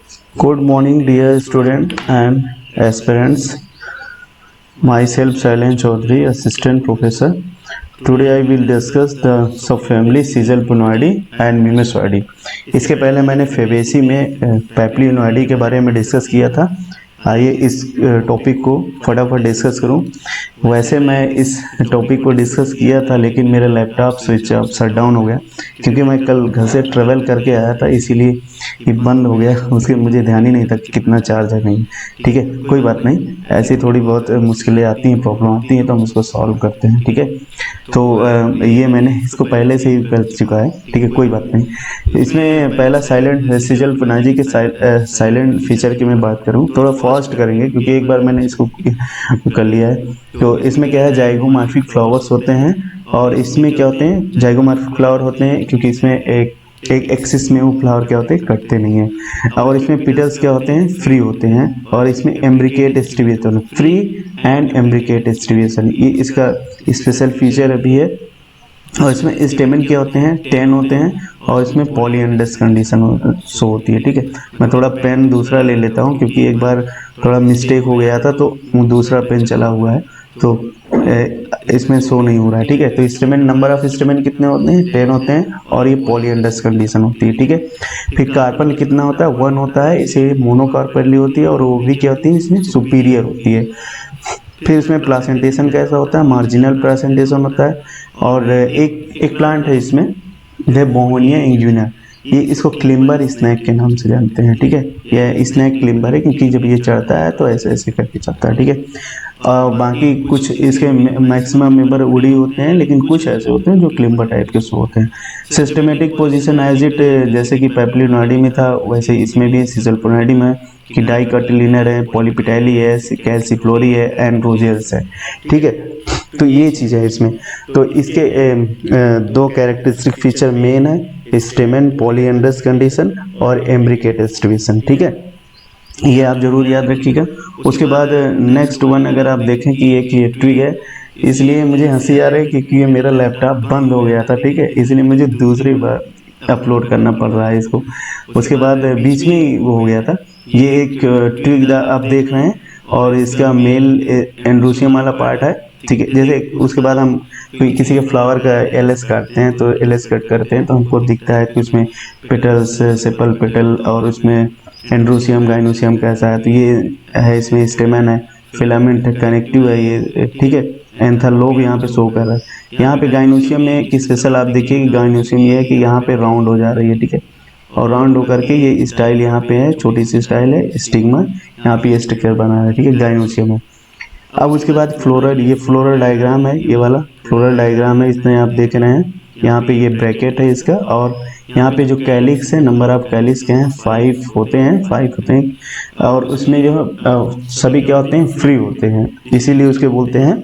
Good morning, dear student and aspirants. Myself, Shailen Chaudhary, Assistant Professor. Today I will discuss the subfamily Caesalpinoideae and Mimosoideae. इसके पहले मैंने Fabaceae में पैप्लियोनोइडी के बारे में डिस्कस किया था। आइए इस टॉपिक को फटाफट डिस्कस करूं। वैसे मैं इस टॉपिक को डिस्कस किया था, लेकिन मेरा laptop switch off shut down हो गया क्योंकि मैं कल घर से ट्रेवल करके आया था, इसीलिए ये बंद हो गया। उसके मुझे ध्यान ही नहीं था कि कितना चार्ज है नहीं। ठीक है, कोई बात नहीं, ऐसी थोड़ी बहुत मुश्किलें आती हैं, प्रॉब्लम आती हैं, तो हम उसको सॉल्व करते हैं। ठीक है, तो ये मैंने इसको पहले से ही कर चुका है। ठीक है, कोई बात नहीं। इसमें पहला साइलेंट सीजल्पनाजी के साइलेंट फीचर की मैं बात करूं, थोड़ा फास्ट करेंगे क्योंकि एक बार मैंने इसको कर लिया है। तो इसमें क्या है, जाइगोमॉर्फिक फ्लावर्स होते हैं, और इसमें क्या होते हैं, जाइगोमॉर्फिक फ्लावर होते हैं क्योंकि इसमें एक एक्सिस में वो फ्लावर क्या होते हैं, कटते नहीं हैं। और इसमें पिटल्स क्या होते हैं, फ्री होते हैं। और इसमें एम्ब्रिकेट डिस्ट्रीब्यूशन, फ्री एंड एम्ब्रिकेट डिस्ट्रीब्यूशन, ये इसका स्पेशल फीचर भी है। और इसमें स्टेमन क्या होते हैं, 10 होते हैं, और इसमें पॉलीएंडस कंडीशन शो होती है। ठीक है, मैं थोड़ा पेन दूसरा ले लेता हूँ क्योंकि एक बार थोड़ा मिस्टेक हो गया था, तो दूसरा पेन चला हुआ है तो इसमें शो नहीं हो रहा है। ठीक है, तो स्टेमन, नंबर ऑफ स्टेमन कितने होते हैं, 10 होते हैं, और ये पॉलीएंडस कंडीशन होती है। ठीक है, फिर कार्बन कितना होता है, 1 होता है, इसे मोनोकार्पेली होती है, और ओवरी क्या होती है, इसमें सुपीरियर होती है। फिर इसमें प्लासेंटेशन कैसा होता है, मार्जिनल प्लासेंटेशन होता है। और एक प्लांट है इसमें, जो है बोहोनिया इंग्यूना, ये इसको क्लिम्बर स्नैक के नाम से जानते हैं। ठीक है, ये स्नैक क्लिम्बर है क्योंकि जब ये चढ़ता है तो ऐसे ऐसे करके चढ़ता है। ठीक है, बाकी कुछ इसके मैक्सिमम मेंबर उड़ी होते हैं, लेकिन कुछ ऐसे होते हैं जो क्लिम्बर टाइप के शो होते हैं। सिस्टमेटिक पोजीशन एज इट, जैसे कि पैप्लियोनोइडी में था वैसे इसमें भी सीजल्पनाइडी में कि डाइकटिलिनर है, पॉलीपिटाइली है, कैल्सिफ्लोरी है, एंड रोजेल्स है। ठीक है, तो ये चीज़ है इसमें। तो इसके दो कैरेक्टरिस्टिक फीचर मेन है, स्टेमन, पॉलीएंडस कंडीशन और एम्ब्रिकेट डिस्ट्रीब्यूशन। ठीक है, ये आप जरूर याद रखिएगा। उसके बाद नेक्स्ट वन अगर आप देखें कि एक ये ट्विग है, इसलिए मुझे हंसी आ रही है क्योंकि ये मेरा लैपटॉप बंद हो गया था। ठीक है, इसलिए मुझे दूसरी बार अपलोड करना पड़ रहा है इसको। उसके बाद बीच में ही वो हो गया था। ये एक ट्विग आप देख रहे हैं, और इसका मेल एंड्रोसियम वाला पार्ट है। ठीक है, जैसे उसके बाद हम किसी के फ्लावर का एलएस काटते हैं, तो एलएस कट करते हैं तो हमको दिखता है कि उसमें पेटल्स, सेपल पेटल, और उसमें एंड्रोसियम, गाइनोसियम कैसा है। तो ये है, इसमें स्टेमन है, फिलामेंट है, कनेक्टिव है ये। ठीक है, एंथर यहाँ पे शो कर रहा है। यहाँ पे गाइनोसियम में एक स्पेशल आप देखिए कि गाइनोसियम ये है कि यहाँ पे राउंड हो जा रही है। ठीक है, और राउंड होकर के ये स्टाइल यहाँ पे है, छोटी सी स्टाइल है, स्टिग्मा यहाँ पे स्ट्रक्चर बना है। ठीक है, गाइनोसियम है। अब उसके बाद फ्लोरल, ये फ्लोरल डायग्राम है, ये वाला फ्लोरल डायग्राम है, इसमें आप देख रहे हैं यहाँ पे ये ब्रैकेट है इसका, और यहाँ पे जो कैलिक्स है, नंबर ऑफ कैलिक्स क्या हैं, 5 होते हैं। और उसमें जो सभी क्या होते हैं, फ्री होते हैं, इसीलिए उसके बोलते हैं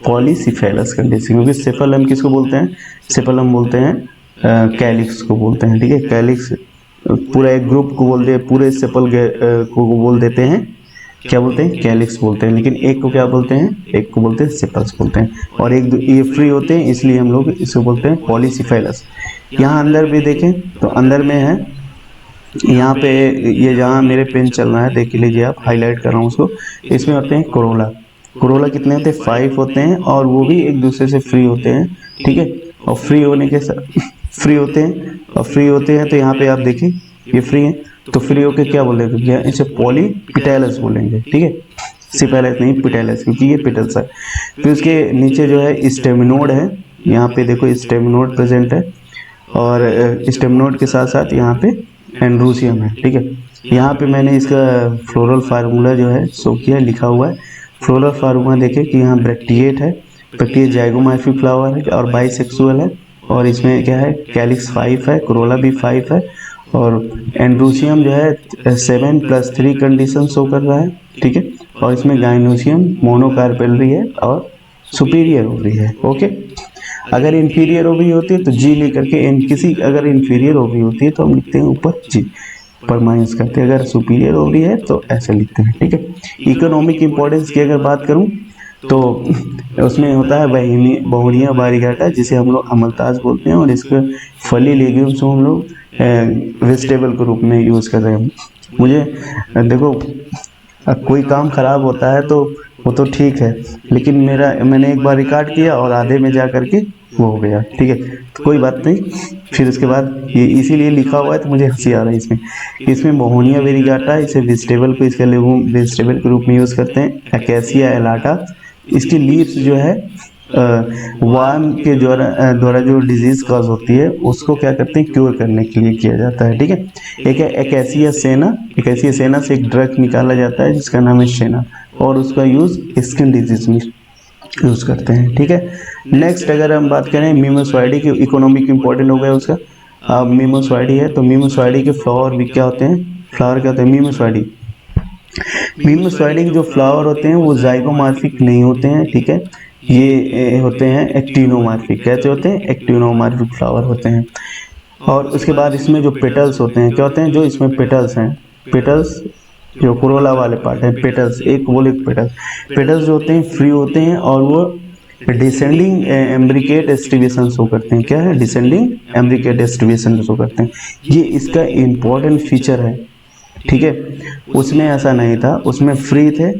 पॉलीसिफेलस कंडीशन। क्योंकि सेफलम किसको बोलते हैं, सेफलम बोलते हैं कैलिक्स को बोलते हैं। ठीक है, कैलिक्स पूरा एक ग्रुप को बोलते हैं, पूरे सेपल को बोल देते हैं, क्या बोलते हैं, कैलिक्स बोलते हैं। लेकिन एक को क्या बोलते हैं, एक को बोलते हैं सेपल्स बोलते हैं, और एक ये फ्री होते हैं, इसलिए हम लोग इसको बोलते हैं पॉलीसिफेलस। यहाँ अंदर भी देखें तो अंदर में है, यहाँ पे ये जहाँ मेरे पेन चल रहा है देख लीजिए आप, हाईलाइट कर रहा हूँ उसको। इसमें होते हैं कोरोला। कोरोला कितने होते हैं, 5 होते हैं, और वो भी एक दूसरे से फ्री होते हैं। ठीक है, और फ्री होने के साथ फ्री होते हैं, तो यहाँ पे आप देखिए ये फ्री है, तो फ्री होके क्या बोलेंगे, इसे पॉलीपिटैलस बोलेंगे। ठीक है, सिपेलस नहीं, पिटैलस, क्योंकि ये पिटल्स है। फिर उसके नीचे जो है स्टेमिनोड है, यहाँ पे देखो स्टेमिनोड प्रेजेंट है, और स्टेमिनोड के साथ साथ यहाँ पे एंड्रोसियम है। ठीक है, यहाँ पे मैंने इसका फ्लोरल फार्मूला जो है शो किया, लिखा हुआ है। फ्लोरल फार्मूला देखे कि यहाँ ब्रैक्टिएट है, ब्रैक्टिएट जाइगोमॉर्फिक फ्लावर है और बाइसेक्सुअल है, और इसमें क्या है, कैलिक्स 5 है, कोरोला भी 5 है, और एंड्रोसियम जो है 7+3 कंडीशन शो कर रहा है। ठीक है, और इसमें गाइनोसियम मोनोकार्पेलरी है और सुपीरियर ओवरी है। ओके, अगर इंफीरियर ओवरी होती है तो जी लेकर के अगर इंफीरियर ओवरी होती है तो हम लिखते हैं ऊपर जी पर माइनस करते हैं, अगर सुपीरियर ओवरी है तो ऐसे लिखते हैं। ठीक है, इकोनॉमिक इंपॉर्टेंस की अगर बात करूं तो उसमें होता है बहुनिया वारिगाटा, जिसे हम लोग अमलतास बोलते हैं, और इसके फली लेग्यूम्स को हम लोग वेजिटेबल के रूप में यूज़ कर रहे हैं। मुझे देखो, कोई काम ख़राब होता है तो वो तो ठीक है, लेकिन मैंने एक बार रिकॉर्ड किया और आधे में जा करके वो हो गया, ठीक है, तो कोई बात नहीं। फिर उसके बाद ये इसीलिए लिखा हुआ है तो मुझे हंसी आ रहा है इसमें बहुनिया वेरिगाटा, इसे वेजिटेबल को इसके वेजिटेबल के रूप में यूज़ करते हैं। अकेसिया एलाटा, इसकी लीव्स जो है वार्म के द्वारा जो डिजीज़ कॉज होती है उसको क्या करते हैं, क्योर करने के लिए किया जाता है, ठीक है। एक है एकेसिया सेना, एकेसिया सेना से एक ड्रग निकाला जाता है जिसका नाम है सेना, और उसका यूज़ स्किन डिजीज में यूज़ करते हैं, ठीक है। नेक्स्ट अगर हम बात करें मीमोसॉइडी की, इकोनॉमिक इंपॉर्टेंट हो गया उसका। अब मीमोसॉइडी है तो मीमोसॉइडी के फ्लावर भी क्या होते हैं, फ्लावर क्या होते हैं, मीमोसॉइडी के जो फ्लावर होते हैं वो जाइगोमॉर्फिक नहीं होते हैं, ठीक है, ये होते हैं एक्टिनोमॉर्फिक। कैसे होते हैं, एक्टिनोमॉर्फिक फ्लावर होते हैं। और उसके बाद इसमें जो पेटल्स होते हैं, क्या होते हैं, जो इसमें पेटल्स हैं, पेटल्स जो कोरोला वाले पार्ट हैं, पेटल्स एक बोले पेटल्स जो होते हैं फ्री होते हैं, और वो डिसेंडिंग एम्ब्रिकेट एस्टिवेशन शो करते हैं। क्या है, डिसेंडिंग एम्ब्रिकेट एस्टिवेशन शो करते हैं। ये इसका इम्पोर्टेंट फीचर है, ठीक है। उसमें ऐसा नहीं था, उसमें फ्री थे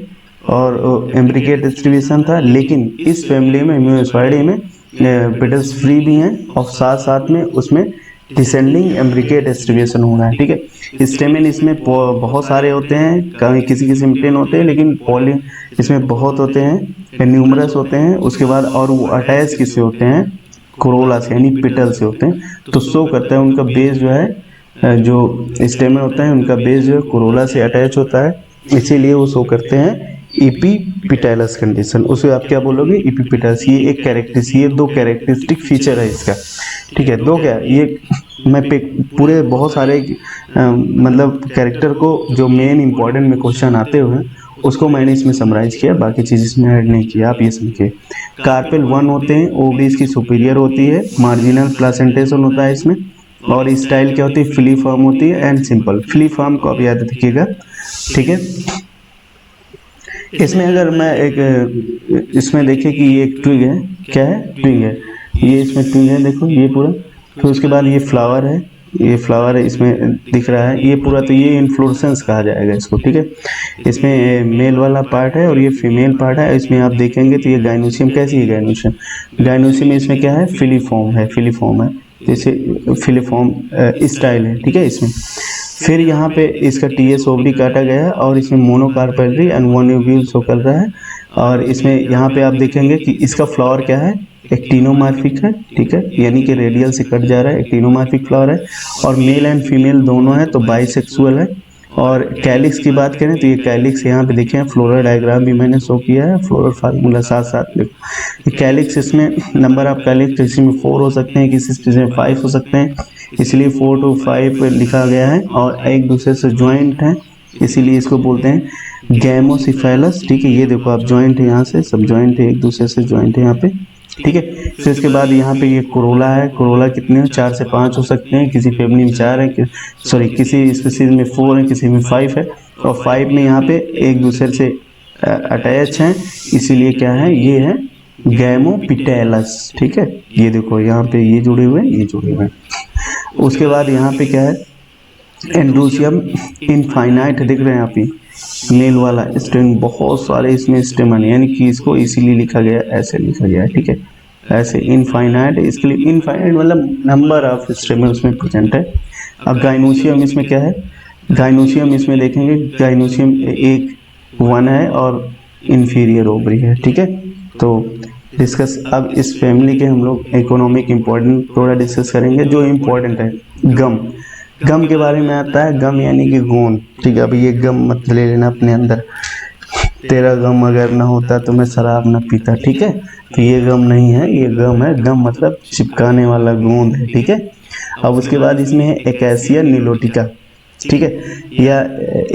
और एम्ब्रिकेट डिस्ट्रीब्यूशन था, लेकिन इस फैमिली में मीमोसॉइडी में पेटल्स फ्री भी हैं और साथ साथ में उसमें डिसेंडिंग एम्ब्रिकेट डिस्ट्रीब्यूशन हो रहा है, ठीक है। स्टेमिन इसमें बहुत सारे होते हैं, किसी में 10 होते हैं, लेकिन पॉली इसमें बहुत होते हैं, न्यूमरस होते हैं। उसके बाद और वो अटैच किससे होते हैं, कोरोला से, यानी पेटल से होते हैं। तो शो करता है उनका बेस जो है, जो स्टेमिन होता है उनका बेस जो है कोरोला से अटैच होता है, इसीलिए वो शो करते हैं एपिपिटाइलस कंडीशन। उसे आप क्या बोलोगे, एपिपिटाइलस। ये दो कैरेक्टरिस्टिक फीचर है इसका, ठीक है। दो क्या, ये मैं पूरे बहुत सारे मतलब कैरेक्टर को जो मेन इंपॉर्टेंट में क्वेश्चन आते हुए उसको मैंने इसमें समराइज किया, बाकी चीज़ इसमें ऐड नहीं किया, आप ये समझिए। कार्पेल 1 होते हैं, ओवरी इसकी सुपीरियर होती है, मार्जिनल प्लासेंटेशन होता है इसमें, और स्टाइल क्या होती है, फिलीफॉर्म होती है एंड सिंपल। फिलीफॉर्म को आप याद रखिएगा, ठीक है। इसमें अगर मैं एक इसमें देखिए कि ये एक ट्विग है, क्या है, ट्विग है, ये इसमें ट्विग है, देखो ये पूरा। फिर उसके बाद ये फ्लावर है, ये फ्लावर है इसमें दिख रहा है, ये पूरा, तो ये इन्फ्लोरेसेंस कहा जाएगा इसको, ठीक है। इसमें मेल वाला पार्ट है और ये फीमेल पार्ट है। इसमें आप देखेंगे तो ये गाइनोसियम, कैसी है गाइनोसियम में इसमें क्या है, फिलीफॉर्म है, जैसे फिलीफॉर्म स्टाइल है, ठीक है इसमें। फिर यहाँ पे इसका टीएस ओवरी काटा गया है और इसमें monocarpellary and one ovule show कर रहा है। और इसमें यहाँ पे आप देखेंगे कि इसका फ्लावर क्या है, एक्टिनोमॉर्फिक है, ठीक है, यानी कि रेडियल से कट जा रहा है, एक्टिनोमॉर्फिक फ्लावर है। और मेल एंड फीमेल दोनों है, तो बाइसेक्सुअल है। और कैलिक्स की बात करें तो ये कैलिक्स यहाँ पे देखें, फ्लोरल डायग्राम भी मैंने शो किया है, फ्लोरल फार्मूला साथ देखो। कैलिक्स इसमें नंबर ऑफ कैलिक्स किसी में 4 हो सकते हैं, किसी में 5 हो सकते हैं, इसलिए 4 to 5 लिखा गया है। और एक दूसरे से ज्वाइंट है, इसीलिए इसको बोलते हैं गैमोसिफेलस, ठीक है। ये देखो आप, ज्वाइंट है, यहाँ से सब ज्वाइंट है, एक दूसरे से ज्वाइंट है यहाँ पे, ठीक है। फिर इसके बाद यहाँ पे ये कोरोला है, कोरोला कितने हैं, 4 से 5 हो सकते हैं, किसी फैमिली में 4 है, किसी स्पीशीज में 4 है, किसी में 5 है। और 5 में यहाँ पे एक दूसरे से अटैच हैं, इसीलिए क्या है, ये है गैमोपिटेलस, ठीक है। ये देखो यहाँ पे ये जुड़े हुए हैं, ये जुड़े हुए हैं। उसके बाद यहाँ पे क्या है, एंड्रोसियम इनफाइनाइट, दिख रहे हैं आप, ये मेल वाला स्टेम, बहुत सारे इसमें स्टेमन, यानी कि इसको इसीलिए लिखा गया, ऐसे लिखा गया है, ठीक है, ऐसे इनफाइनाइट। इसके लिए इनफाइनाइट मतलब नंबर ऑफ स्टेमन उसमें प्रेजेंट है। अब गाइनोसियम इसमें क्या है, गाइनोसियम इसमें देखेंगे, गाइनोसियम एक 1 है और इंफीरियर ओवरी है, ठीक है। तो डिस्कस अब इस फैमिली के हम लोग इकोनॉमिक इम्पोर्टेंट थोड़ा डिस्कस करेंगे, जो इम्पोर्टेंट है। गम के बारे में आता है, गम यानी कि गोंद, ठीक है। अब ये गम मत ले लेना अपने अंदर, तेरा गम अगर ना होता तो मैं शराब ना पीता, ठीक है। तो ये गम नहीं है, ये गम है, गम मतलब चिपकाने वाला गोंद है, ठीक है। अब उसके बाद इसमें है एकेसिया निलोटिका, ठीक है, या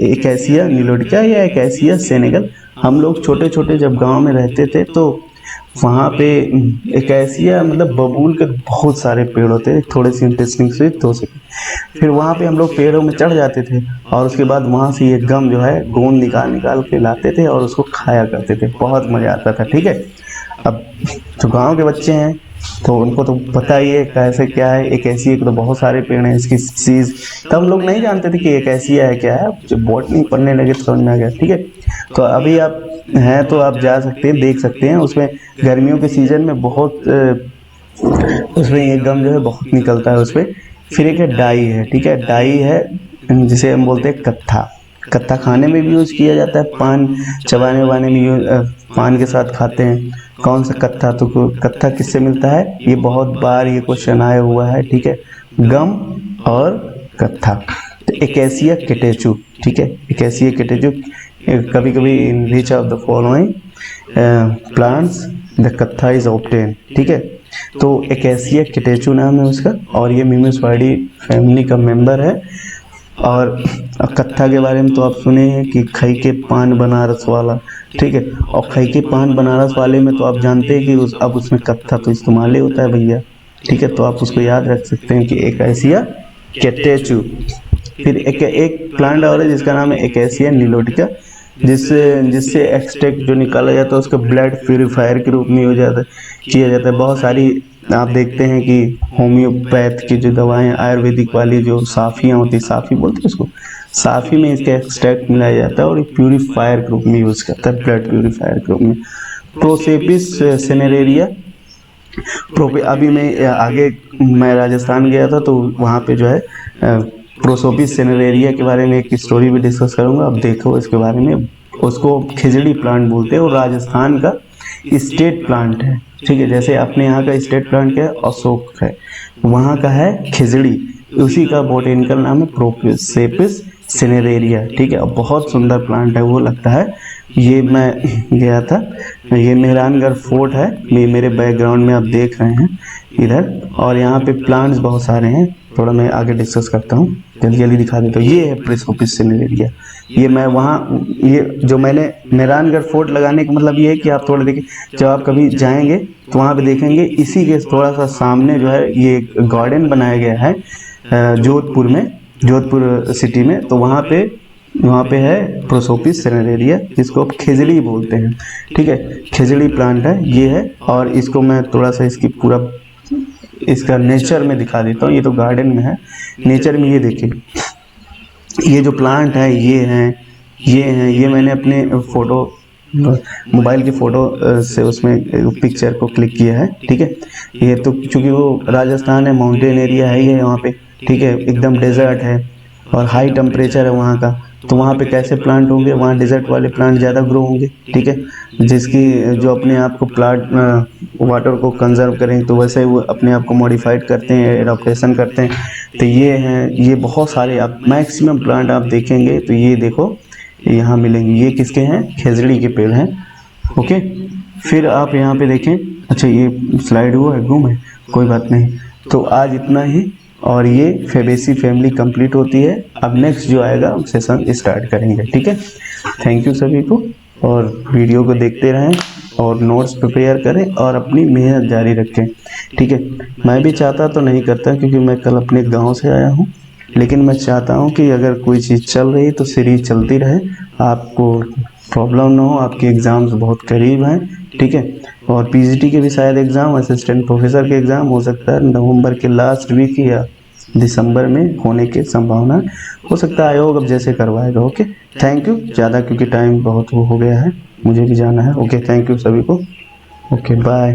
एकेसिया निलोटिका या एकेसिया सेनेगल। हम लोग छोटे छोटे जब गांव में रहते थे तो वहाँ पे एकेसिया मतलब बबूल के बहुत सारे पेड़ होते हैं। थोड़ी सी इंटरेस्टिंग से तो से फिर वहाँ पे हम लोग पेड़ों में चढ़ जाते थे और उसके बाद वहाँ से ये गम जो है गोंद निकाल निकाल के लाते थे और उसको खाया करते थे। बहुत मज़ा आता था। ठीक है, अब जो गांव के बच्चे हैं तो उनको तो पता ही है कैसे क्या है। एकेसिया के तो बहुत सारे पेड़ हैं, इसकी चीज़ तब हम लोग नहीं जानते थे कि एकेसिया है क्या है। जब बॉटनी पढ़ने लगे तो समझ में आ गया। ठीक है, तो अभी आप हैं तो आप जा सकते हैं, देख सकते हैं। उसमें गर्मियों के सीज़न में बहुत उसमें ये गम जो है बहुत निकलता है उसमें। फिर एक है डाई है। ठीक है, डाई है जिसे हम बोलते हैं कत्था। कत्था खाने में भी यूज़ किया जाता है, पान चबाने वबाने में पान के साथ खाते हैं। कौन सा कत्था? तो कत्था किससे मिलता है? ये बहुत बार ये क्वेश्चन आया हुआ है। ठीक है, गम और कत्था। तो एकेसिया केटेचू। ठीक है, एकेसिया केटेचू कभी कभी in which of the following plants the कत्था इज ऑब्टेन। ठीक है, तो एकेसिया केटेचू नाम है उसका और ये मिमेस्पाइडी फैमिली का मेंबर है। और कत्था के बारे में तो आप सुने हैं कि खई के पान बनारस वाला। ठीक है, और खई के पान बनारस वाले में तो आप जानते हैं कि अब उसमें कत्था तो इस्तेमाल ही होता है भैया। ठीक है, तो आप उसको याद रख सकते हैं कि एकेसिया केटेचू। फिर एक प्लांट और है जिसका नाम है एकेसिया निलोटिका, जिससे एक्सट्रैक्ट जो निकाला जाता है उसका ब्लड प्यूरीफायर के रूप में किया जाता है। बहुत सारी आप देखते हैं कि होम्योपैथ की जो दवाएं आयुर्वेदिक वाली जो साफियाँ होती है, साफी बोलते हैं उसको, साफी में इसका एक्सट्रैक्ट मिलाया जाता है और प्यूरीफायर के रूप में यूज़ करता है, ब्लड प्यूरीफायर के रूप में। प्रोसेपिस सेनेरेरिया अभी मैं राजस्थान गया था तो वहाँ पे जो है प्रोसोपिस सेनेरेरिया के बारे में एक स्टोरी भी डिस्कस करूँगा। अब देखो इसके बारे में। उसको खिजड़ी प्लांट बोलते हैं और राजस्थान का स्टेट प्लांट है। ठीक है, जैसे अपने यहाँ का स्टेट प्लांट क्या है? अशोक है, वहाँ का है खिजड़ी। उसी का बोटेनिकल नाम है प्रोसेपिस सेनेरेरिया। ठीक है, अब बहुत सुंदर प्लांट है वो लगता है। ये मैं गया था, ये मेहरानगढ़ फोर्ट है, ये मेरे बैकग्राउंड में आप देख रहे हैं इधर। और यहाँ पे प्लांट्स बहुत सारे हैं, थोड़ा मैं आगे डिस्कस करता हूँ, जल्दी जल्दी दिखा देता हूँ। ये है प्रोसोपिस सेनेरेरिया। ये मैं वहाँ ये जो मैंने मेहरानगढ़ फोर्ट लगाने का मतलब ये है कि आप थोड़ा देखिए, जब आप कभी जाएंगे तो वहाँ पे देखेंगे इसी के थोड़ा सा सामने जो है ये एक गार्डन बनाया गया है जोधपुर में, जोधपुर सिटी में। तो वहाँ पे है प्रोसोपिस सेनेरेरिया, जिसको आप खिजड़ी बोलते हैं। ठीक है, खिजड़ी प्लांट है ये है। और इसको मैं थोड़ा सा इसका नेचर में दिखा देता हूँ। ये तो गार्डन में है, नेचर में ये देखिए, ये जो प्लांट है ये मैंने अपने मोबाइल की फ़ोटो से उसमें पिक्चर को क्लिक किया है। ठीक है, ये तो चूँकि वो राजस्थान है, माउंटेन एरिया है ये वहाँ पे। ठीक है, एकदम डेजर्ट है और हाई टेम्परेचर है वहाँ का। तो वहाँ पे कैसे प्लांट होंगे? वहाँ डेजर्ट वाले प्लांट ज़्यादा ग्रो होंगे। ठीक है, जो अपने आप को वाटर को कंजर्व करें, तो वैसे वो अपने आप को मॉडिफाइड करते हैं, एडाप्टेशन करते हैं। तो ये बहुत सारे आप मैक्सिमम प्लांट आप देखेंगे तो ये देखो यहाँ मिलेंगे। ये किसके हैं? खिजड़ी के पेड़ हैं। ओके, फिर आप यहाँ पे देखें। अच्छा, ये स्लाइड हुआ है, गुम है, कोई बात नहीं। तो आज इतना ही, और ये फेबेसी फैमिली कंप्लीट होती है। अब नेक्स्ट जो आएगा सेशन स्टार्ट करेंगे। ठीक है, थैंक यू सभी को, और वीडियो को देखते रहें और नोट्स प्रिपेयर करें और अपनी मेहनत जारी रखें। ठीक है, मैं भी चाहता तो नहीं करता क्योंकि मैं कल अपने गांव से आया हूं, लेकिन मैं चाहता हूं कि अगर कोई चीज़ चल रही तो सीरीज चलती रहे, आपको प्रॉब्लम ना हो। आपके एग्ज़ाम्स बहुत करीब हैं। ठीक है, और पीजीटी के भी शायद एग्ज़ाम, असिस्टेंट प्रोफेसर के एग्ज़ाम हो सकता है नवंबर के लास्ट वीक या दिसंबर में होने की संभावना हो सकता है। आयोग अब जैसे करवाएगा। Okay, thank you. ज़्यादा क्योंकि टाइम बहुत हो गया है, मुझे भी जाना है। ओके, थैंक यू सभी को। Okay, bye.